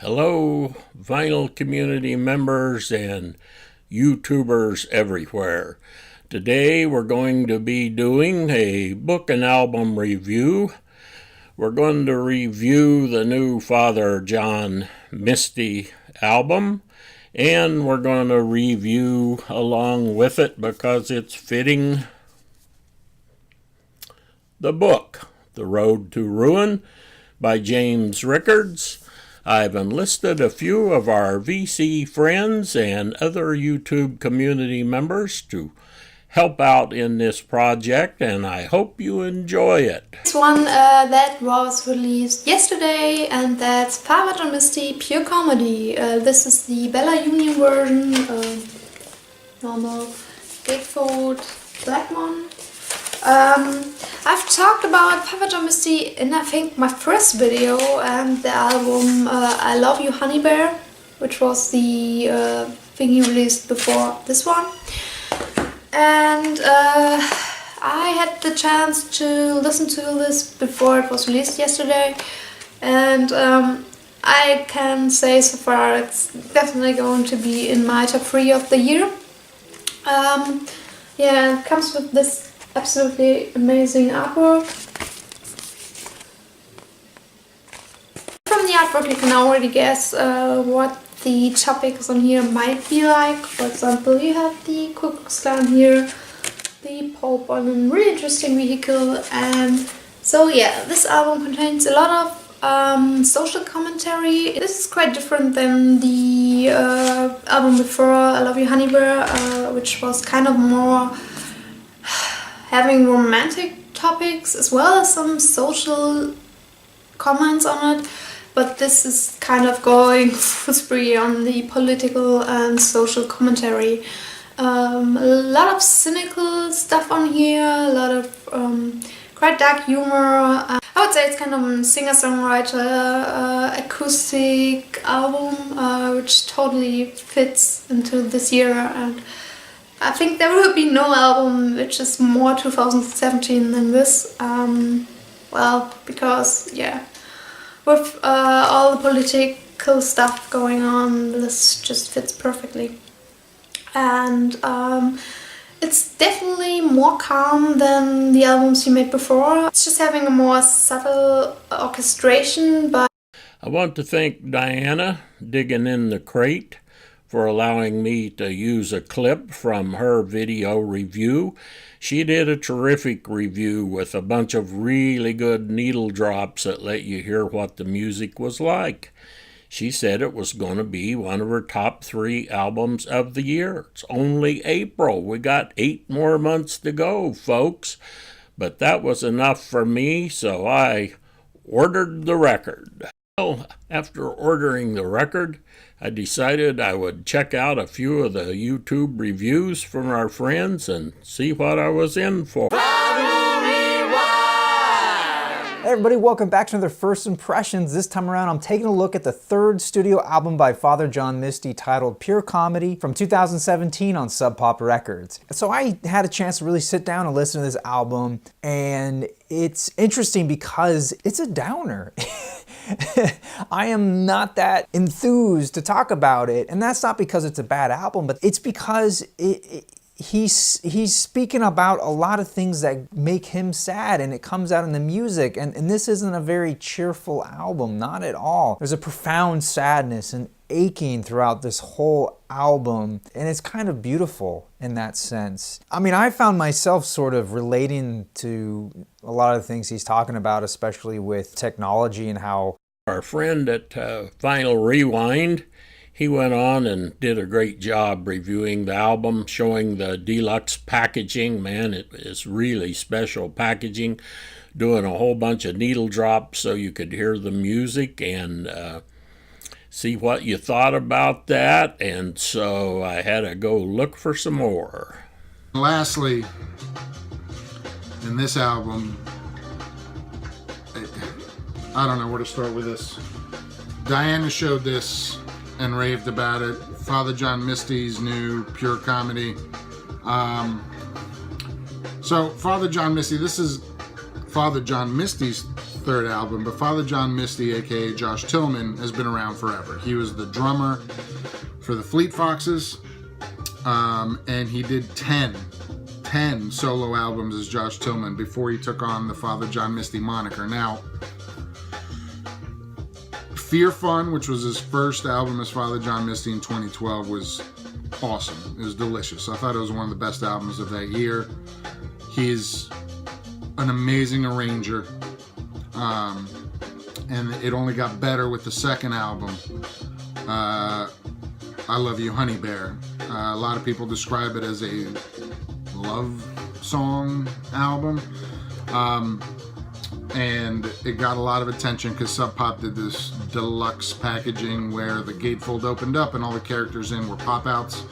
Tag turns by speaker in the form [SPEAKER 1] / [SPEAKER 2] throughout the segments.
[SPEAKER 1] Hello, vinyl community members and YouTubers everywhere. Today we're going to be doing a book and album review. We're going to review the new Father John Misty album, and we're going to review along with it because it's fitting the book, The Road to Ruin by James Rickards. I've enlisted a few of our VC friends and other YouTube community members to help out in this project, and I hope you enjoy it.
[SPEAKER 2] This one that was released yesterday, and that's Father John Misty Pure Comedy. This is the Bella Union version, normal gatefold black one. I've talked about Father John Misty in I think my first video, and the album I Love You Honey Bear, which was the thing he released before this one. And I had the chance to listen to this before it was released yesterday, and I can say so far it's definitely going to be in my top 3 of the year. Yeah, it comes with this absolutely amazing artwork. From the artwork you can already guess what the topics on here might be like. For example, you have the Ku Klux Klan here, the Pope on a really interesting vehicle, and so yeah, this album contains a lot of social commentary. This is quite different than the album before, I Love You Honey Bear, which was kind of more having romantic topics as well as some social comments on it, but this is kind of going full spree on the political and social commentary. A lot of cynical stuff on here, a lot of quite dark humor. I would say it's kind of a singer-songwriter acoustic album, which totally fits into this year, and I think there will be no album which is more 2017 than this. Well, because yeah, with all the political stuff going on, this just fits perfectly. And it's definitely more calm than the albums he made before. It's just having a more subtle orchestration. But
[SPEAKER 1] I want to thank Diana, Digging in the Crate, for allowing me to use a clip from her video review. She did a terrific review with a bunch of really good needle drops that let you hear what the music was like. She said it was going to be one of her top 3 albums of the year. It's only April. We got 8 more months to go, folks. But that was enough for me, so I ordered the record. Well, after ordering the record, I decided I would check out a few of the YouTube reviews from our friends and see what I was in for.
[SPEAKER 3] Hey everybody, welcome back to another First Impressions. This time around I'm taking a look at the 3rd studio album by Father John Misty titled Pure Comedy from 2017 on Sub Pop Records. So I had a chance to really sit down and listen to this album, and it's interesting because it's a downer. I am not that enthused to talk about it, and that's not because it's a bad album, but it's because he's speaking about a lot of things that make him sad, and it comes out in the music, and this isn't a very cheerful album, not at all. There's a profound sadness and aching throughout this whole album, and it's kind of beautiful in that sense. I mean, I found myself sort of relating to a lot of the things he's talking about, especially with technology and how
[SPEAKER 1] our friend at Vinyl Rewind, he went on and did a great job reviewing the album, showing the deluxe packaging. Man, it is really special packaging, doing a whole bunch of needle drops so you could hear the music and see what you thought about that. And so I had to go look for some more.
[SPEAKER 4] Lastly, in this album, I don't know where to start with this. Diana showed this and raved about it. Father John Misty's new Pure Comedy. So Father John Misty, this is Father John Misty's third album, but Father John Misty, aka Josh Tillman, has been around forever. He was the drummer for the Fleet Foxes, and he did 10 solo albums as Josh Tillman before he took on the Father John Misty moniker. Now, Fear Fun, which was his first album as Father John Misty in 2012, was awesome. It was delicious. I thought it was one of the best albums of that year. He's an amazing arranger, and it only got better with the second album, I Love You, Honey Bear. A lot of people describe it as a love song album, and it got a lot of attention because Sub Pop did this deluxe packaging where the gatefold opened up and all the characters in were pop-outs.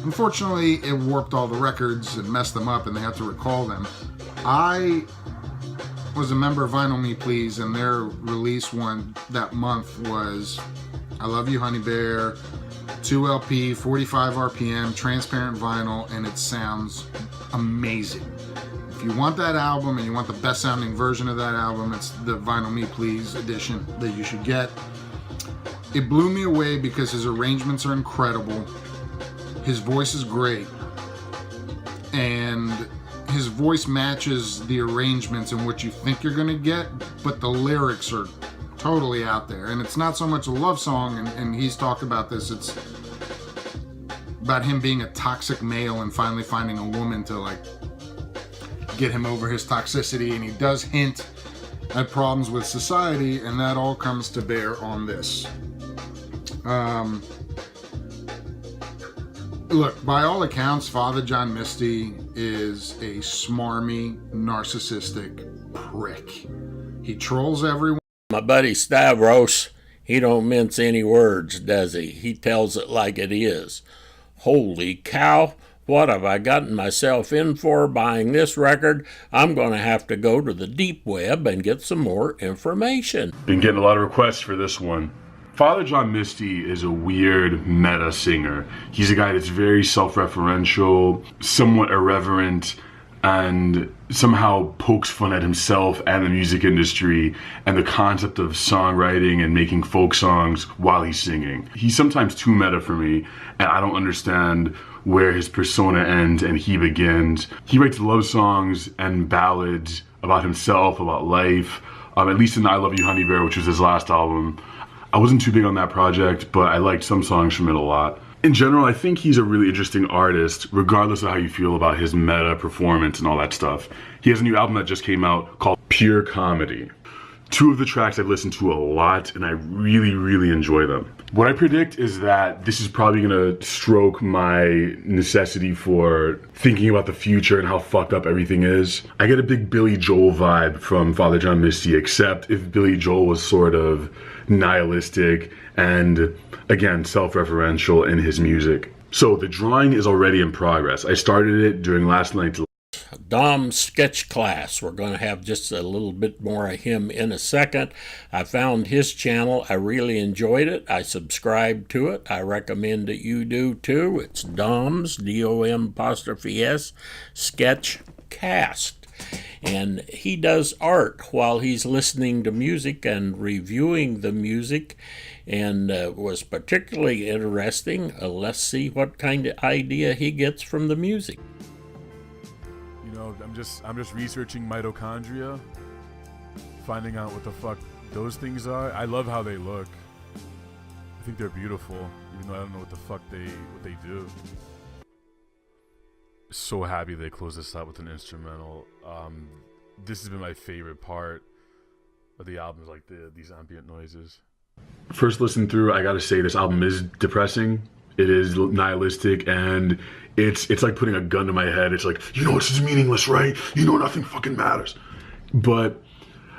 [SPEAKER 4] Unfortunately, it warped all the records and messed them up, and they had to recall them. I was a member of Vinyl Me Please, and their release one that month was I Love You, Honey Bear, 2 LP, 45 RPM, transparent vinyl, and it sounds amazing. If you want that album and you want the best sounding version of that album, it's the Vinyl Me Please edition that you should get. It blew me away because his arrangements are incredible. His voice is great, and his voice matches the arrangements and what you think you're gonna get, but the lyrics are totally out there. And it's not so much a love song, and he's talked about this, it's about him being a toxic male and finally finding a woman to like get him over his toxicity, and he does hint at problems with society, and that all comes to bear on this. Look, by all accounts, Father John Misty is a smarmy, narcissistic prick. He trolls everyone.
[SPEAKER 1] My buddy Stavros, he don't mince any words, does he? He tells it like it is. Holy cow, what have I gotten myself in for buying this record? I'm going to have to go to the deep web and get some more information.
[SPEAKER 5] Been getting a lot of requests for this one. Father John Misty is a weird meta singer. He's a guy that's very self-referential, somewhat irreverent, and somehow pokes fun at himself and the music industry and the concept of songwriting and making folk songs while he's singing. He's sometimes too meta for me, and I don't understand where his persona ends and he begins. He writes love songs and ballads about himself, about life, at least in I Love You, Honey Bear, which was his last album. I wasn't too big on that project, but I liked some songs from it a lot. In general, I think he's a really interesting artist, regardless of how you feel about his meta performance and all that stuff. He has a new album that just came out called Pure Comedy. 2 of the tracks I've listened to a lot, and I really, really enjoy them. What I predict is that this is probably gonna stroke my necessity for thinking about the future and how fucked up everything is. I get a big Billy Joel vibe from Father John Misty, except if Billy Joel was sort of nihilistic and, again, self-referential in his music. So the drawing is already in progress. I started it during last night's
[SPEAKER 1] Dom's sketch class. We're going to have just a little bit more of him in a second. I found his channel. I really enjoyed it. I subscribed to it. I recommend that you do too. It's Dom's, D-O-M'-S, sketch cast. And he does art while he's listening to music and reviewing the music, and was particularly interesting. Let's see what kind of idea he gets from the music.
[SPEAKER 6] You know, I'm just researching mitochondria, finding out what the fuck those things are. I love how they look. I think they're beautiful, even though I don't know what the fuck they do. So happy they closed this out with an instrumental. This has been my favorite part of the album, is like these ambient noises.
[SPEAKER 5] First listen through, I gotta say this album is depressing. It is nihilistic, and it's like putting a gun to my head. It's like, you know, it's just meaningless, right? You know, nothing fucking matters. But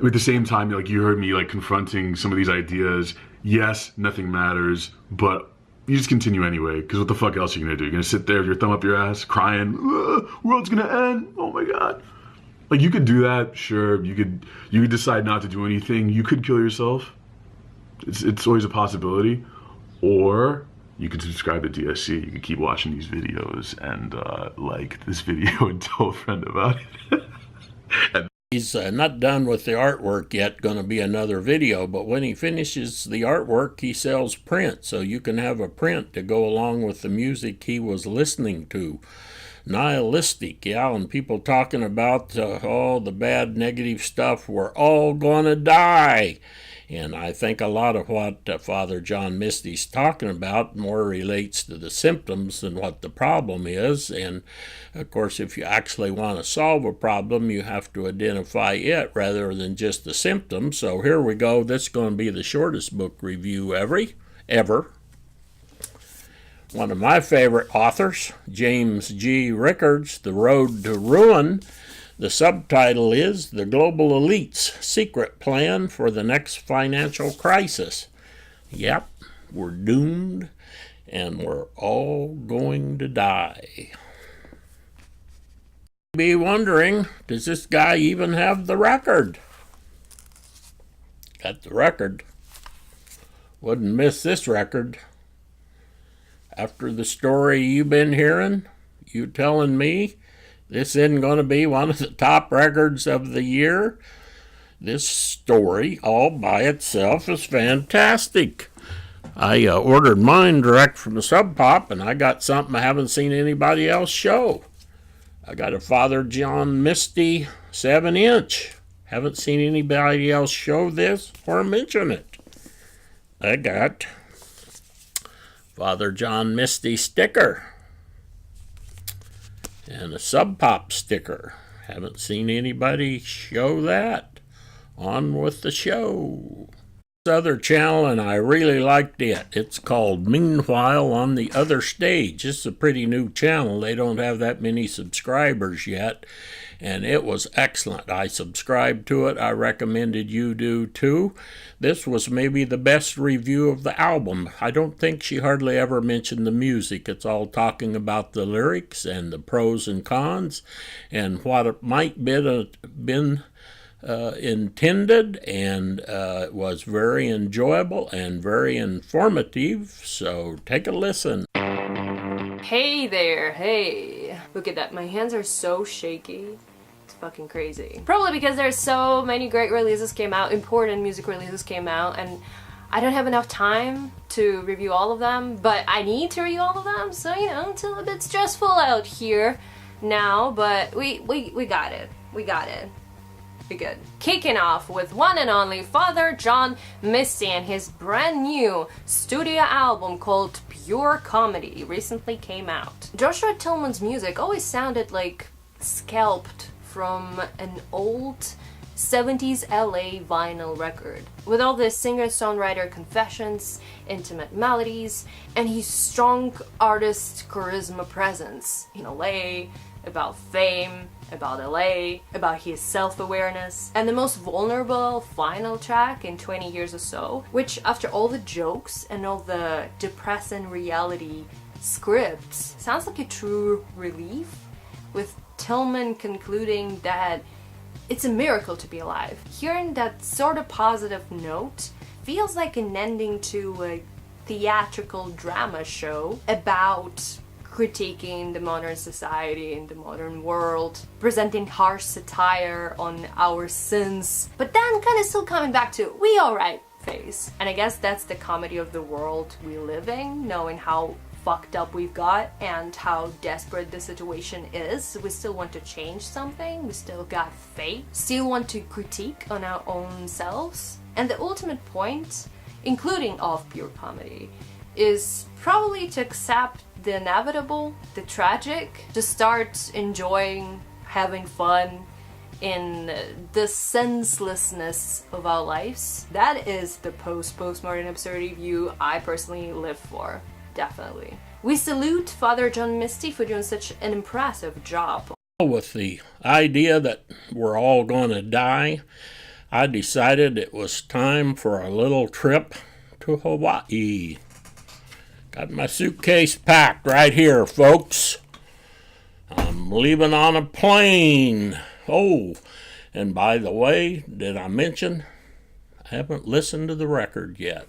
[SPEAKER 5] at the same time, like, you heard me like confronting some of these ideas. Yes, nothing matters, but you just continue anyway, because what the fuck else are you gonna do? You're gonna sit there with your thumb up your ass, crying, world's gonna end, oh my god. Like, you could do that, sure. You could decide not to do anything. You could kill yourself. It's always a possibility. Or you could subscribe to DSC. You could keep watching these videos and like this video and tell a friend about it. And
[SPEAKER 1] He's not done with the artwork yet, going to be another video, but when he finishes the artwork, he sells print, so you can have a print to go along with the music he was listening to. Nihilistic, yeah, and people talking about all the bad negative stuff, we're all gonna die. And I think a lot of what Father John Misty's talking about more relates to the symptoms than what the problem is. And of course, if you actually want to solve a problem, you have to identify it rather than just the symptoms. So here we go. This is going to be the shortest book review ever. One of my favorite authors, James G. Rickards, The Road to Ruin. The subtitle is The Global Elite's Secret Plan for the Next Financial Crisis. Yep, we're doomed and we're all going to die. Be wondering, does this guy even have the record? Got the record. Wouldn't miss this record. After the story you've been hearing, you telling me this isn't going to be one of the top records of the year? This story all by itself is fantastic. I ordered mine direct from the Sub Pop, and I got something I haven't seen anybody else show. I got a Father John Misty 7-inch. Haven't seen anybody else show this or mention it. I got Father John Misty sticker and a Sub Pop sticker. Haven't seen anybody show that. On with the show. This other channel, and I really liked it. It's called Meanwhile on the Other Stage. It's a pretty new channel. They don't have that many subscribers yet, and it was excellent. I subscribed to it. I recommended you do too. This was maybe the best review of the album. I don't think she hardly ever mentioned the music. It's all talking about the lyrics and the pros and cons and what it might been intended, and it was very enjoyable and very informative. So take a listen.
[SPEAKER 7] Hey there, hey. Look at that, my hands are so shaky. Fucking crazy. Probably because there's so many great releases came out, important music releases came out, and I don't have enough time to review all of them, but I need to review all of them, so you know, it's a little bit stressful out here now, but we got it. We got it. Be good. Kicking off with one and only Father John Misty and his brand new studio album called Pure Comedy recently came out. Joshua Tillman's music always sounded like scalped from an old 70s LA vinyl record, with all the singer-songwriter confessions, intimate melodies, and his strong artist charisma presence in LA, about fame, about LA, about his self-awareness, and the most vulnerable final track in 20 years or so, which after all the jokes and all the depressing reality scripts, sounds like a true relief, with Tillman concluding that it's a miracle to be alive. Hearing that sort of positive note feels like an ending to a theatrical drama show about critiquing the modern society and the modern world, presenting harsh satire on our sins, but then kind of still coming back to we alright face. And I guess that's the comedy of the world we live in, knowing how fucked up we've got and how desperate the situation is. We still want to change something, we still got faith, still want to critique on our own selves. And the ultimate point, including of Pure Comedy, is probably to accept the inevitable, the tragic, to start enjoying having fun in the senselessness of our lives. That is the postmodern absurdity view I personally live for. Definitely. We salute Father John Misty for doing such an impressive job.
[SPEAKER 1] With the idea that we're all going to die, I decided it was time for a little trip to Hawaii. Got my suitcase packed right here, folks. I'm leaving on a plane. Oh, and by the way, did I mention I haven't listened to the record yet?